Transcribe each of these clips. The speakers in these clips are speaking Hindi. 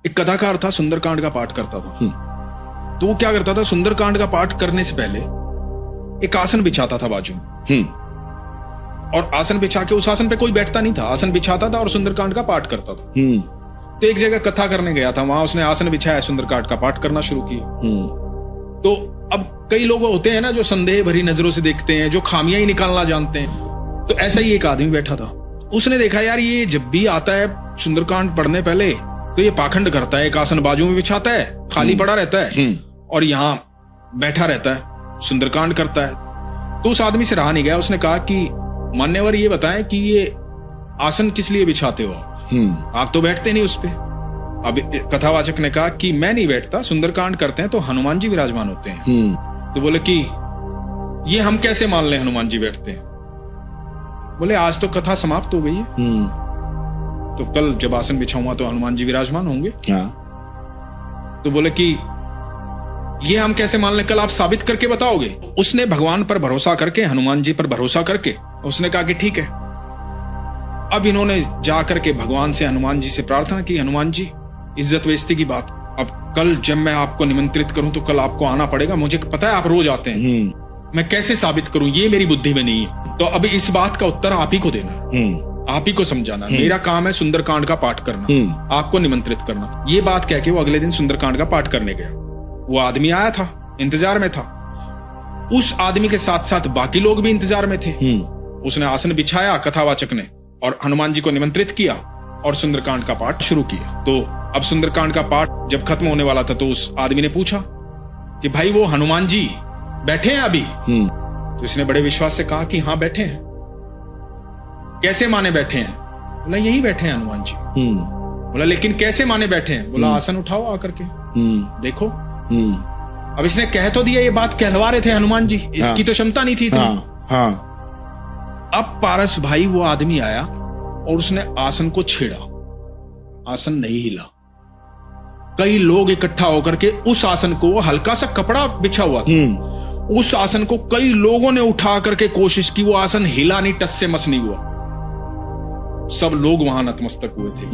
एक कथाकार था, सुंदरकांड का पाठ करता था। तो वो क्या करता था, सुंदरकांड का पाठ करने से पहले एक आसन बिछाता था बाजू में, और आसन बिछा के उस आसन पे कोई बैठता नहीं था, आसन बिछाता था और सुंदरकांड का पाठ करता था। तो एक जगह कथा करने गया था, वहां उसने आसन बिछाया, सुंदरकांड का पाठ करना शुरू किया। तो अब कई लोग होते हैं ना जो संदेह भरी नजरों से देखते हैं, जो खामियां ही निकालना जानते हैं। तो ऐसा ही एक आदमी बैठा था, उसने देखा यार ये जब भी आता है सुंदरकांड पढ़ने पहले तो ये पाखंड करता है, एक आसन बाजू में बिछाता है, खाली पड़ा रहता है और यहाँ बैठा रहता है, सुंदरकांड करता है। तो उस आदमी से रहा नहीं गया, उसने कहा कि मान्यवर ये बताएं कि ये आसन किस लिए बिछाते हो आप तो बैठते नहीं उस पे। अब कथावाचक ने कहा कि मैं नहीं बैठता, सुंदरकांड करते हैं तो हनुमान जी विराजमान होते हैं। तो बोले कि ये हम कैसे मान लें हनुमान जी बैठते हैं? बोले आज तो कथा समाप्त हो गई है, तो कल जब आसन बिछाऊंगा तो हनुमान जी विराजमान होंगे। तो बोले कि ये हम कैसे मान लें, कल आप साबित करके बताओगे? उसने भगवान पर भरोसा करके, हनुमान जी पर भरोसा करके उसने कहा कि ठीक है। अब इन्होंने जाकर के भगवान से, हनुमान जी से प्रार्थना की, हनुमान जी इज्जत बेइज्जती की बात, अब कल जब मैं आपको निमंत्रित करूं तो कल आपको आना पड़ेगा, मुझे पता है आप रोज आते हैं, मैं कैसे साबित करूं, ये मेरी बुद्धि में नहीं है। तो अब इस बात का उत्तर आप ही को देना, आप ही को समझाना, मेरा काम है सुंदरकांड का पाठ करना, आपको निमंत्रित करना। ये बात कह के वो अगले दिन सुंदरकांड का पाठ करने गया। वो आदमी आया था, इंतजार में था, उस आदमी के साथ साथ बाकी लोग भी इंतजार में थे। उसने आसन बिछाया कथावाचक ने, और हनुमान जी को निमंत्रित किया और सुंदरकांड का पाठ शुरू किया। तो अब सुंदरकांड का पाठ जब खत्म होने वाला था तो उस आदमी ने पूछा कि भाई वो हनुमान जी बैठे हैं अभी? तो इसने बड़े विश्वास से कहा कि हाँ बैठे हैं। कैसे माने बैठे हैं? बोला यही बैठे हैं हनुमान जी। बोला लेकिन कैसे माने बैठे हैं? बोला आसन उठाओ आकर के देखो। अब इसने कह तो दिया, ये बात कहलवा रहे थे हनुमान जी, इसकी तो क्षमता नहीं थी। अब पारस भाई वो आदमी आया और उसने आसन को छेड़ा, आसन नहीं हिला। कई लोग इकट्ठा होकर के उस आसन को, वो हल्का सा कपड़ा बिछा हुआ था, उस आसन को कई लोगों ने उठा करके कोशिश की, वो आसन हिला नहीं, टस से मस नहीं हुआ। सब लोग वहां नतमस्तक हुए थे।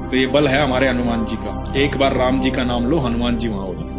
तो ये बल है हमारे हनुमान जी का। एक बार राम जी का नाम लो, हनुमान जी वहां हो जाए।